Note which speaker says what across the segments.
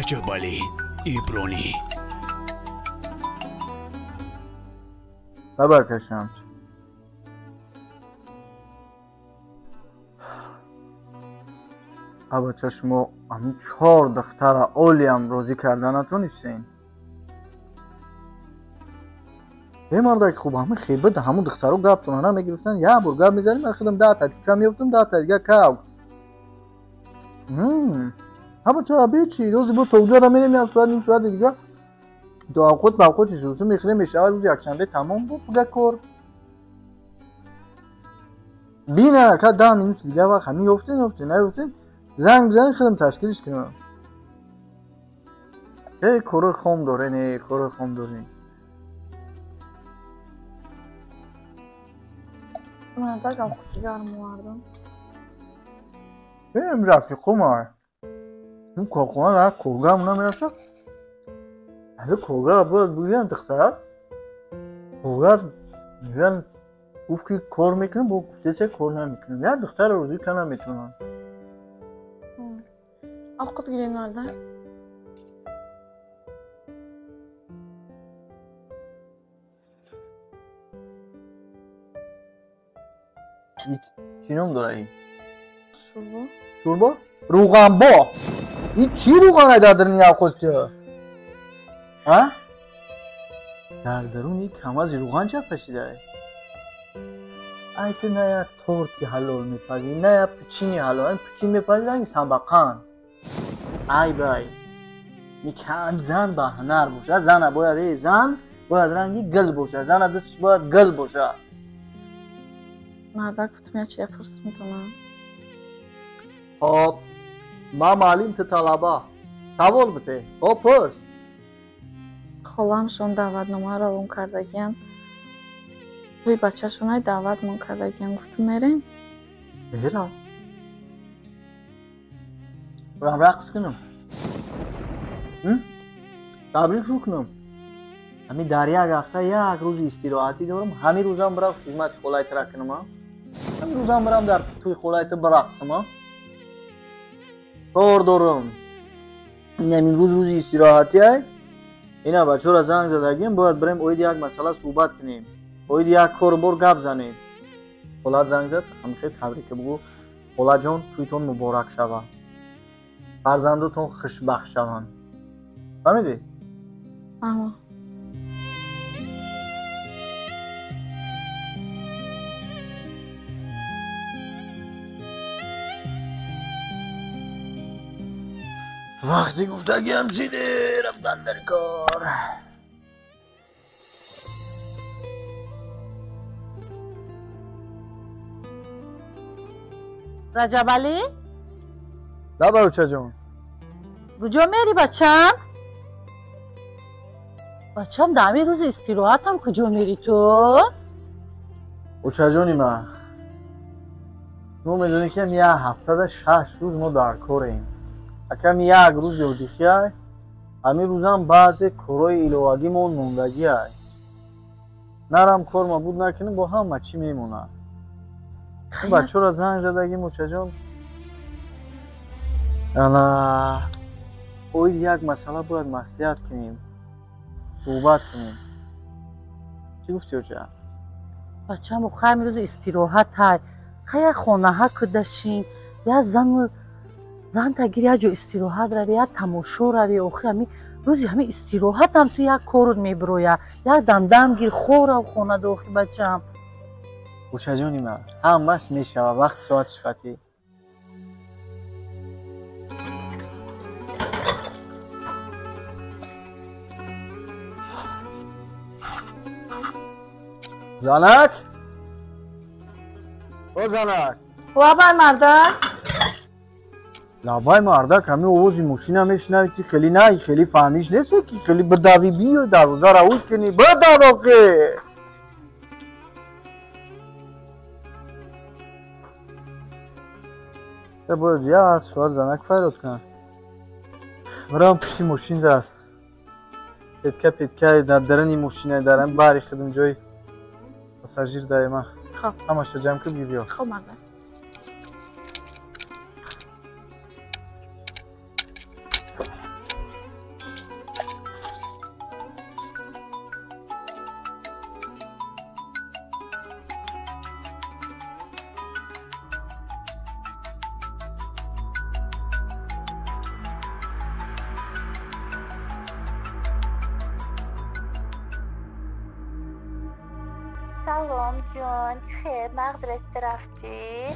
Speaker 1: Rajabali Ibroni.
Speaker 2: خبر کشم ابا چشمو همین 4 دختر اولی هم روزی کردنتون نیستین یه مردک خوب همین خیبه ده همون دخترو گپ تونانه میگرفتن یه بور گپ میزنیم من خودم 10 تا تیکه میفتم 10 تا دیگه کاو ابا چرا بیچی روزی با توجه را میریم از ساعت نیم ساعت دیگه دو اوقات با اوقات سوسو میخریم میشه روز یکشنبه تمام بود بگه کار بینه که 10 مینوت دیگه وقت همین یفتین نیفتین زنگ بزنین خودم تشکیلش کنم ای کره خام داره نه کره خام داره
Speaker 3: من داشتم خوشگارم مواردم
Speaker 2: این رفیقم ها این کاخوان را کوگه همونا میرسه از کوگه باید بگیرن دختر کوگه میگن گفت که کار میکنم با گفته چه کار نمیکنم یا دختر روزی که نمیتونم
Speaker 3: اوقات گیرین nerede?
Speaker 2: چی نام داره این؟
Speaker 3: شوربا
Speaker 2: شوربا؟ روغن با این چی روغن دادرین یا خودتی؟ ها؟ در درون یک کمازی روغن چه پشیده؟ ای که نه یا تورت که حلال میپذی نه یا پچینی حلال این پچین میپذی رنگی سنبقان ای بای میکن زن به هنر باشه زن باید زن باید رنگی گل باشه زن دستش باید گل باشه
Speaker 3: مردک فتمیا چیه فرص میتونم
Speaker 2: خب ما معلم تو طلبه سوال بده خب پرس
Speaker 3: خالامشون دعوتنامه رو اون کردگیم توی بچه‌شون های دعوتمون کردگیم گفتم میریم
Speaker 2: برم برم رقص کنم تبریک رو کنم همین در یک هفته یک روز استراحتی دارم همین روزم برم خدمت خالایت را کنم همین روزم برم در توی خالایت برقصم کار دارم همین روز استراحتی های اینا بچه را زنگ زدگیم باید بریم اوید یک مسئله صحبت کنیم اوید یک کار بار گپ زنیم خالت زنگ زد همیشه تبریک بگو خالت جان تویتون مبارک شود فرزندتون خوشبخت شوند فهمیدی؟
Speaker 3: اما
Speaker 2: وقتی گفتگیم شده رفتن در کار
Speaker 3: رجبالی
Speaker 2: نه بچه جان
Speaker 3: کجا میری بچم؟ بچم دمی روز استراحتم کجا میری تو؟
Speaker 2: بچه جانی من تو میدونی که یه هفته ده 6 روز ما در کاریم اکم یک روز یودیخی های همین روزم بعض کارهای ایلوگی مون موندگی های نرم کار ما بود نکنیم با همه چی میمونه بچه را زنگ زدگی بچه جان انا اوید یک مسئله باید مصلحت کنیم صحبت کنیم چی گفتی بچه؟
Speaker 3: بچم خواهی روز استراحت های خیلی خونه ها کدشین یا زن تگیری یا جو استراحت روی یا تماشا روی اوخی همی روزی همی استراحت هم تو یک کارود میبرویه یک دم گیر خور و خونه دوخی بچم
Speaker 2: بچه جانی من همش میشه وقت ساعت شخطی زنک او زنک
Speaker 3: لابای مردک
Speaker 2: لابای مردک همه اوزی موشین هم میشنوی که خیلی نه خیلی فهمیش نیست که خیلی بدوی بیو دروازه را اوش کنی بدو که تا باید یه سوال زنک فیروز کن برام پشتی موشین در پتکه در درنی موشینه درم باری خدم جای پاساژیر دایما
Speaker 3: خب
Speaker 2: همش رو جمع کنی بیا
Speaker 3: خب مردک
Speaker 4: سلام جان چه خیر مغز رسیده رفتی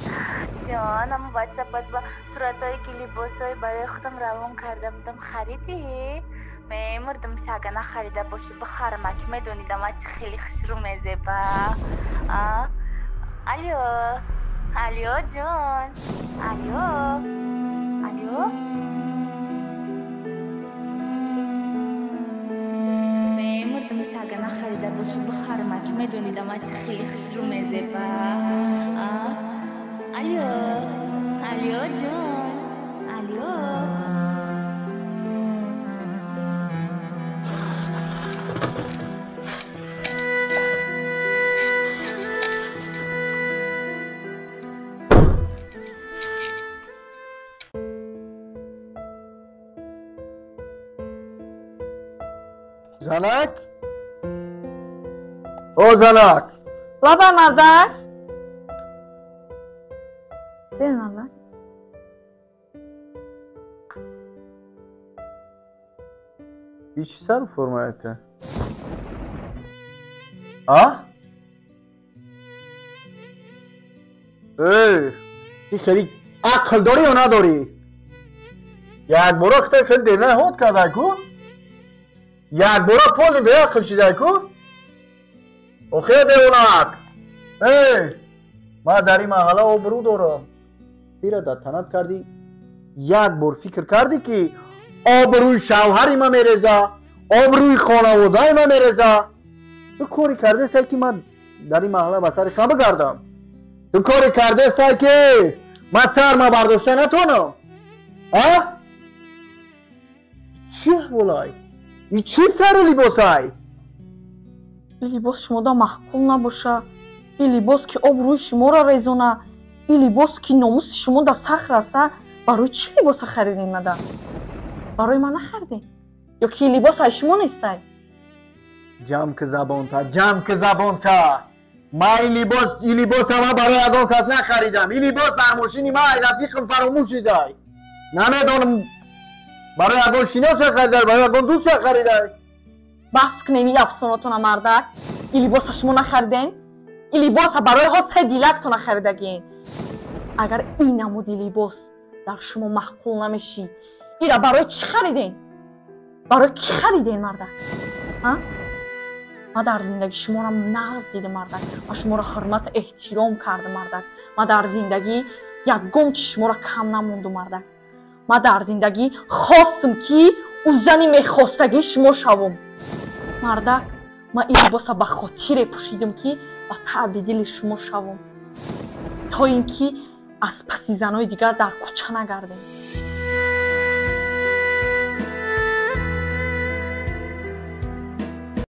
Speaker 4: جان اما واتساپت با صورتای که لباسای برای خودم روان کرده بودم خریدی؟ مردم شاگه نخریده باشی بخرم که میدونیدم چه خیلی خوش رو میزه با الو جان الو مردم شاگه نخریده باشی بخرم که میدونیدم چه خیلی خوش رو میزه با الو جان
Speaker 2: زنک؟ او زنک
Speaker 3: لابا مادر بیا ماما
Speaker 2: هیچ سر فرمایته ها؟ ای خیلی عقل داری یا نداری؟ یک برو اختر خیلی دیرنه هود کرده کو؟ یک برو پولی به عقل شده کو؟ او خیلی دیونک ما در این محله آبرو دارم دیره در تنت کردی یک بار فکر کردی که آبروی شوهری ما میرزه آبروی خانواده ما میرزه تو کاری کرده سای که من در این محله به سر شما بگردم تو کاری کرده سای که من سر ما برداشته نتونم ها؟ چی احوالای؟ این چی سر لباسای؟
Speaker 3: این لباس شما دا محکول نباشه این لباس که آبروی شما را ریزونه این لباس که ناموس شما دا سخت رسه برای چی لباس خریدین مده؟ برای من نخریدین؟ یا که این لباس های شما نیسته؟
Speaker 2: جمع که زبان تا من این لباس هم برای اگان کس نخریدم این لباس برماشینی من رفیقم فراموش دای نمیدونم برای اگان شیناس خریده برای اگان دوست خریده
Speaker 3: بس کنین این افساناتون مردک این لباس شما نخریدین؟ این لباس برای ها 3 دیلکتون خریدگین اگر این نمودی لباس در شما محکول نمیشی این را برای چی خریدین؟ برای کی خریدین مردک؟ ما در زندگی شما را نقض دیدم مردک و شما را حرمت احترام کردم مردک ما در زندگی یک گم شما را کم نموندم مردک ما در زندگی خواستم که او زنی میخواستگی شما شوم مردک ما این لباس به خاطر پوشیدم که با تعب دل شما شوم تا اینکه از پسی زنهای دیگر در کوچه نگردیم